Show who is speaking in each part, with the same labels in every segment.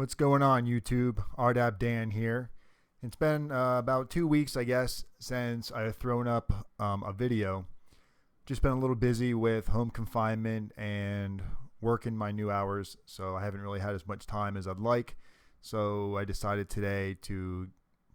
Speaker 1: What's going on, YouTube? Rdapdan here. It's been about 2 weeks, I guess, since I've thrown up a video. Just been a little busy with home confinement and working my new hours, so I haven't really had as much time as I'd like. So I decided today to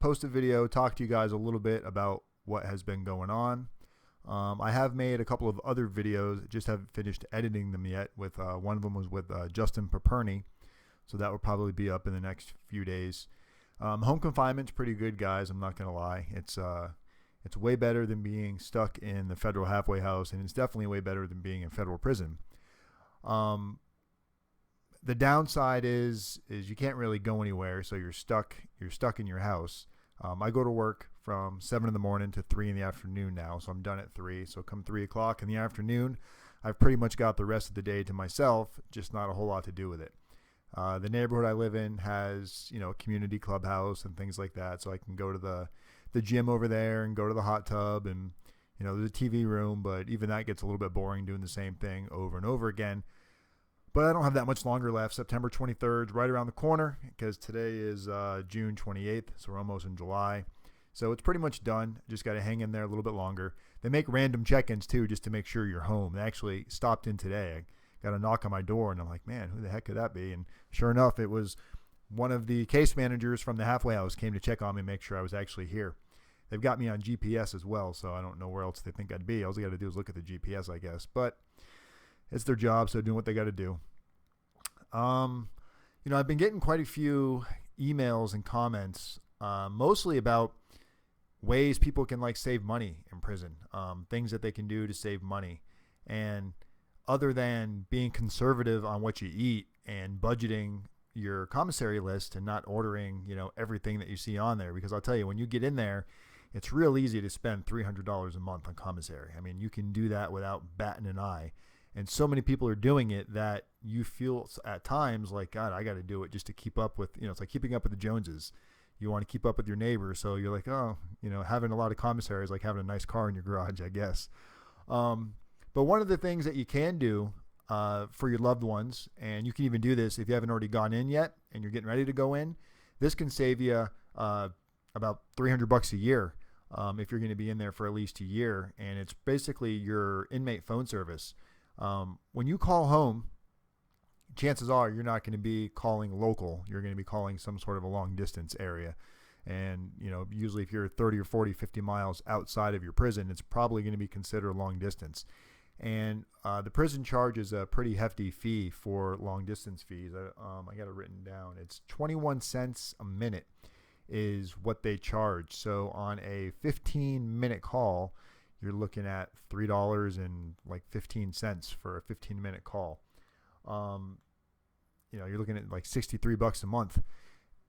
Speaker 1: post a video, talk to you guys a little bit about what has been going on. I have made a couple of other videos, just haven't finished editing them yet. With one of them was with Justin Paperny. So that will probably be up in the next few days. Home confinement's pretty good, guys. I'm not gonna lie. It's way better than being stuck in the federal halfway house, and it's definitely way better than being in federal prison. The downside is you can't really go anywhere, so you're stuck in your house. I go to work from 7 in the morning to 3 in the afternoon now, so I'm done at 3. So come 3 o'clock in the afternoon, I've pretty much got the rest of the day to myself, just not a whole lot to do with it. The neighborhood I live in has, a community clubhouse and things like that. So I can go to the gym over there and go to the hot tub, and, there's a TV room, but even that gets a little bit boring doing the same thing over and over again. But I don't have that much longer left. September 23rd, right around the corner, because today is June 28th. So we're almost in July. So it's pretty much done. Just got to hang in there a little bit longer. They make random check-ins too, just to make sure you're home. They actually stopped in today. Got a knock on my door, and I'm like, man, who the heck could that be? And sure enough, it was one of the case managers from the halfway house came to check on me, make sure I was actually here. They've got me on GPS as well, so I don't know where else they think I'd be. All they got to do is look at the GPS, I guess. But it's their job, so doing what they got to do. I've been getting quite a few emails and comments, mostly about ways people can save money in prison, things that they can do to save money. And other than being conservative on what you eat and budgeting your commissary list and not ordering, everything that you see on there, because I'll tell you, when you get in there, it's real easy to spend $300 a month on commissary. I mean, you can do that without batting an eye. And so many people are doing it that you feel at times like, God, I got to do it just to keep up with, it's like keeping up with the Joneses. You want to keep up with your neighbors. So you're like, oh, having a lot of commissary is like having a nice car in your garage, I guess. But one of the things that you can do for your loved ones, and you can even do this if you haven't already gone in yet and you're getting ready to go in, this can save you about $300 a year if you're going to be in there for at least a year. And it's basically your inmate phone service. When you call home, chances are you're not going to be calling local. You're going to be calling some sort of a long distance area. And, usually if you're 30 or 40, 50 miles outside of your prison, it's probably going to be considered long distance. And the prison charges a pretty hefty fee for long distance fees. I got it written down. It's 21 cents a minute is what they charge. So on a 15-minute call, you're looking at $3.15 for a 15-minute call. You're looking at like $63 a month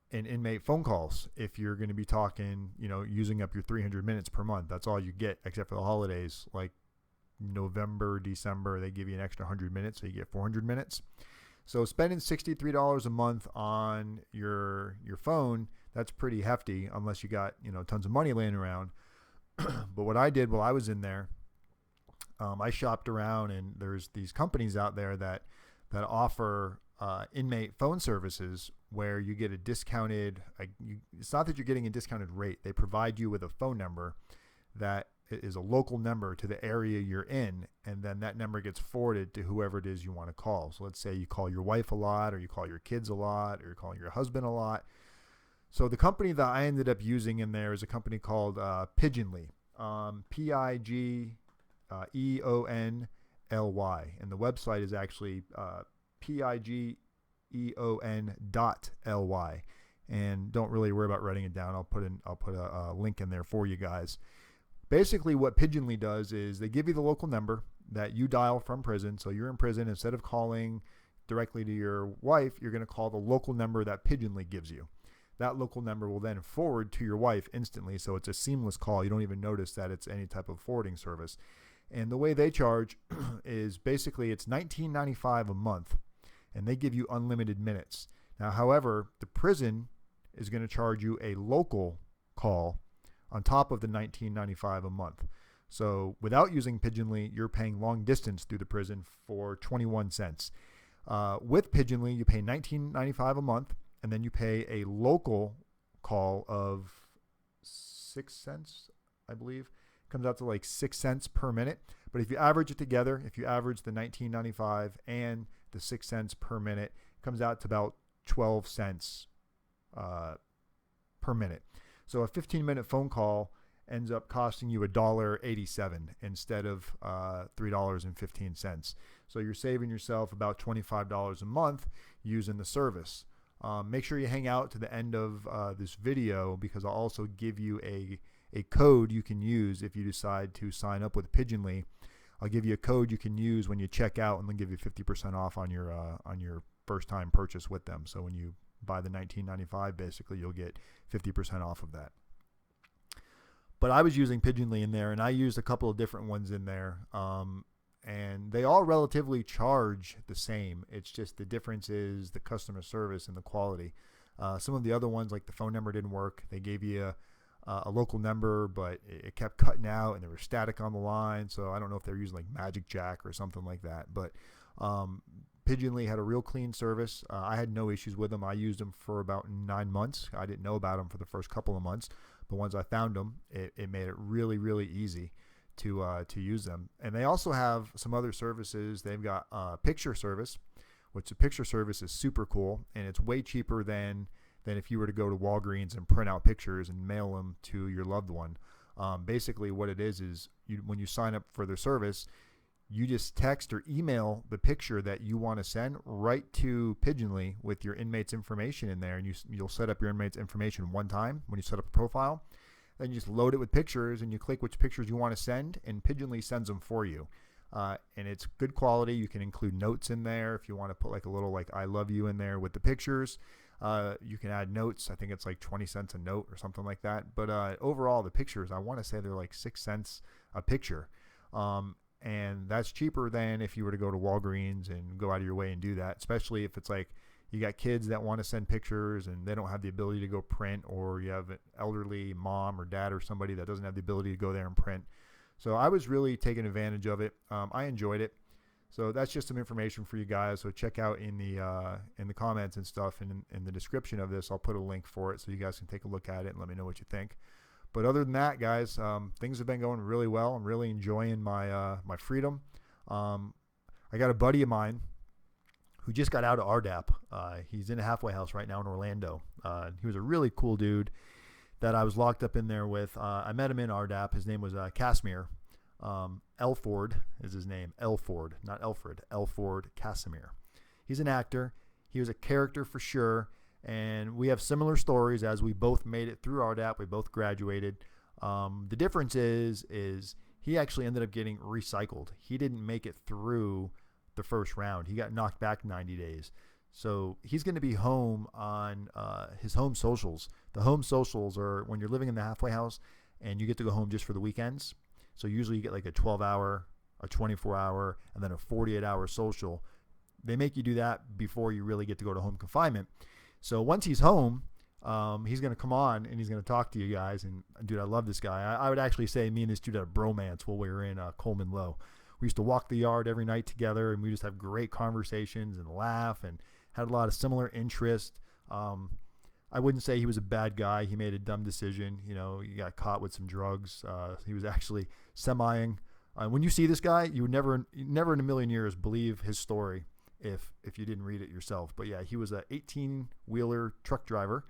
Speaker 1: in inmate phone calls if you're going to be talking, using up your 300 minutes per month. That's all you get, except for the holidays. Like November, December, they give you an extra 100 minutes, so you get 400 minutes. So spending $63 a month on your phone, that's pretty hefty, unless you got tons of money laying around. But what I did while I was in there, I shopped around, and there's these companies out there that offer inmate phone services where you get a discounted. It's not that you're getting a discounted rate. They provide you with a phone number that is a local number to the area you're in, and then that number gets forwarded to whoever it is you want to call. So let's say you call your wife a lot, or you call your kids a lot, or you're calling your husband a lot. So the company that I ended up using in there is a company called Pigeonly, Pigeonly, and the website is actually pigeon.ly. And don't really worry about writing it down. I'll put a link in there for you guys. Basically, what Pigeonly does is they give you the local number that you dial from prison. So you're in prison. Instead of calling directly to your wife, you're going to call the local number that Pigeonly gives you. That local number will then forward to your wife instantly. So it's a seamless call. You don't even notice that it's any type of forwarding service. And the way they charge is basically it's $19.95 a month, and they give you unlimited minutes. Now, however, the prison is going to charge you a local call on top of the $19.95 a month. So without using Pigeonly, you're paying long distance through the prison for 21 cents. With Pigeonly, you pay $19.95 a month, and then you pay a local call of 6 cents, I believe. Comes out to like 6 cents per minute. But if you average it together, if you average the $19.95 and the 6 cents per minute, it comes out to about 12 cents per minute. So a 15-minute phone call ends up costing you $1.87 instead of $3.15. So you're saving yourself about $25 a month using the service. Make sure you hang out to the end of this video, because I'll also give you a code you can use if you decide to sign up with Pigeonly. I'll give you a code you can use when you check out, and they'll give you 50% off on your first time purchase with them. So when you buy the $19.95, basically you'll get 50% off of that. But I was using Pigeonly in there, and I used a couple of different ones in there, and they all relatively charge the same. It's just the difference is the customer service and the quality. Some of the other ones, like the phone number didn't work. They gave you a local number, but it kept cutting out, and there was static on the line. So I don't know if they're using like Magic Jack or something like that. But Pigeonly had a real clean service. I had no issues with them. I used them for about 9 months. I didn't know about them for the first couple of months, but once I found them, it made it really, really easy to use them. And they also have some other services. They've got picture service, which the picture service is super cool, and it's way cheaper than if you were to go to Walgreens and print out pictures and mail them to your loved one. Basically what it is when you sign up for their service, you just text or email the picture that you want to send right to Pigeonly with your inmate's information in there, and you'll set up your inmate's information one time when you set up a profile. Then you just load it with pictures, and you click which pictures you want to send, and Pigeonly sends them for you. And it's good quality. You can include notes in there if you want to put like a little like I love you in there with the pictures. You can add notes. I think it's like 20 cents a note or something like that. But overall, the pictures, I want to say they're like 6 cents a picture. And that's cheaper than if you were to go to Walgreens and go out of your way and do that, especially if it's like you got kids that want to send pictures and they don't have the ability to go print, or you have an elderly mom or dad or somebody that doesn't have the ability to go there and print. So I was really taking advantage of it. I enjoyed it. So that's just some information for you guys. So check out in the comments and stuff, and in the description of this, I'll put a link for it so you guys can take a look at it and let me know what you think. But other than that, guys, things have been going really well. I'm really enjoying my freedom. I got a buddy of mine who just got out of Rdap. He's in a halfway house right now in Orlando. He was a really cool dude that I was locked up in there with. I met him in Rdap. His name was Casimir. Elford is his name. Elford, not Alfred. Elford Casimir. He's an actor. He was a character for sure. And we have similar stories, as we both made it through Rdap. We both graduated. The difference is he actually ended up getting recycled. He didn't make it through the first round. He got knocked back 90 days. So he's going to be home on his home socials. The home socials are when you're living in the halfway house and you get to go home just for the weekends. So usually you get like a 12-hour, a 24-hour, and then a 48-hour social. They make you do that before you really get to go to home confinement. So once he's home, he's going to come on and he's going to talk to you guys. And dude, I love this guy. I would actually say me and this dude had a bromance while we were in Coleman Low. We used to walk the yard every night together, and we just have great conversations and laugh, and had a lot of similar interests. I wouldn't say he was a bad guy. He made a dumb decision. You know, he got caught with some drugs. He was actually semiing. When you see this guy, you would never in a million years believe his story if you didn't read it yourself. But yeah, he was a 18-wheeler truck driver,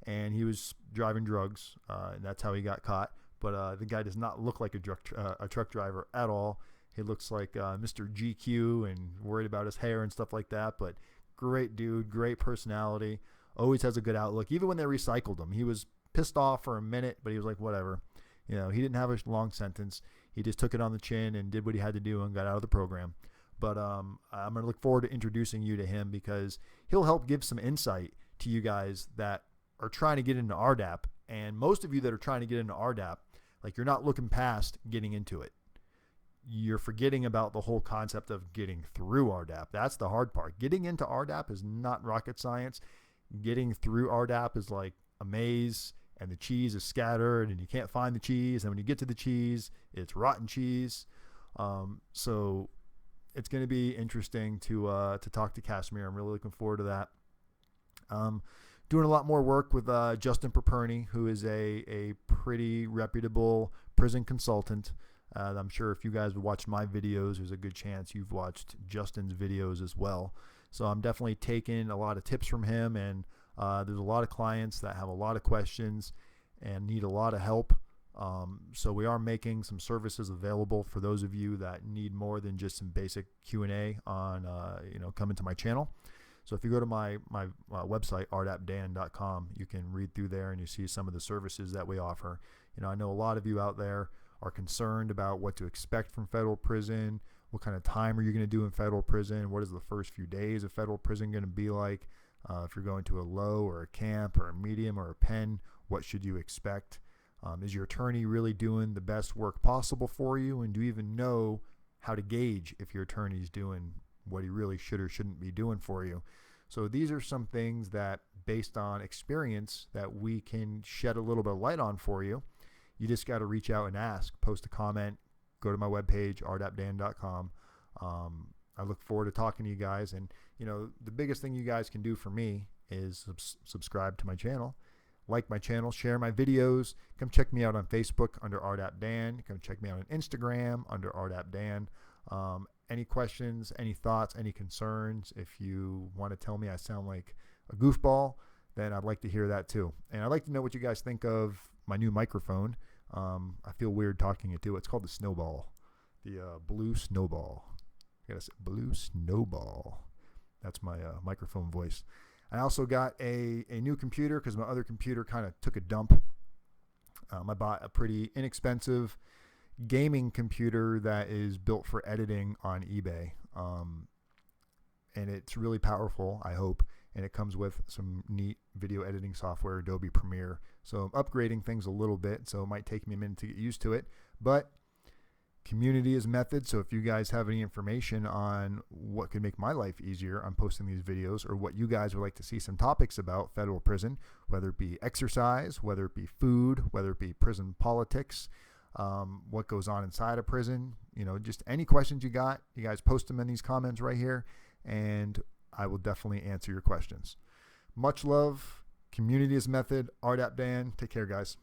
Speaker 1: and he was driving drugs, and that's how he got caught. But the guy does not look like a truck driver at all. He looks like Mr. GQ and worried about his hair and stuff like that. But great dude, great personality, always has a good outlook. Even when they recycled him, he was pissed off for a minute, but he was like, whatever. You know, he didn't have a long sentence. He just took it on the chin and did what he had to do and got out of the program. But I'm going to look forward to introducing you to him, because he'll help give some insight to you guys that are trying to get into Rdap. And most of you that are trying to get into Rdap, like, you're not looking past getting into it. You're forgetting about the whole concept of getting through Rdap. That's the hard part. Getting into Rdap is not rocket science. Getting through Rdap is like a maze, and the cheese is scattered, and you can't find the cheese. And when you get to the cheese, it's rotten cheese. So it's going to be interesting to talk to Casimir. I'm really looking forward to that. doing a lot more work with Justin Perperny, who is a pretty reputable prison consultant. I'm sure if you guys have watched my videos, there's a good chance you've watched Justin's videos as well. So I'm definitely taking a lot of tips from him, and there's a lot of clients that have a lot of questions and need a lot of help. So we are making some services available for those of you that need more than just some basic Q&A on, coming to my channel. So if you go to my website, rdapdan.com, you can read through there and you see some of the services that we offer. I know a lot of you out there are concerned about what to expect from federal prison. What kind of time are you going to do in federal prison? What is the first few days of federal prison going to be like? If you're going to a low or a camp or a medium or a pen, what should you expect? Is your attorney really doing the best work possible for you? And do you even know how to gauge if your attorney is doing what he really should or shouldn't be doing for you? So these are some things that, based on experience, that we can shed a little bit of light on for you. You just got to reach out and ask, post a comment, go to my webpage, rdapdan.com. I look forward to talking to you guys. And, the biggest thing you guys can do for me is subscribe to my channel, like my channel, share my videos. Come check me out on Facebook under rdapdan. Come check me out on Instagram under rdapdan. Any questions, any thoughts, any concerns? If you want to tell me I sound like a goofball, then I'd like to hear that too. And I'd like to know what you guys think of my new microphone. I feel weird talking it too. It's called the Snowball, the Blue Snowball. I gotta say, Blue Snowball. That's my microphone voice. I also got a new computer because my other computer kind of took a dump. I bought a pretty inexpensive gaming computer that is built for editing on eBay. And it's really powerful, I hope. And it comes with some neat video editing software, Adobe Premiere. So I'm upgrading things a little bit, so it might take me a minute to get used to it. But community is method. So if you guys have any information on what could make my life easier, I'm posting these videos, or what you guys would like to see some topics about federal prison, whether it be exercise, whether it be food, whether it be prison politics, what goes on inside a prison, just any questions you got, you guys post them in these comments right here, and I will definitely answer your questions. Much love. Community is method. Rdapdan. Take care, guys.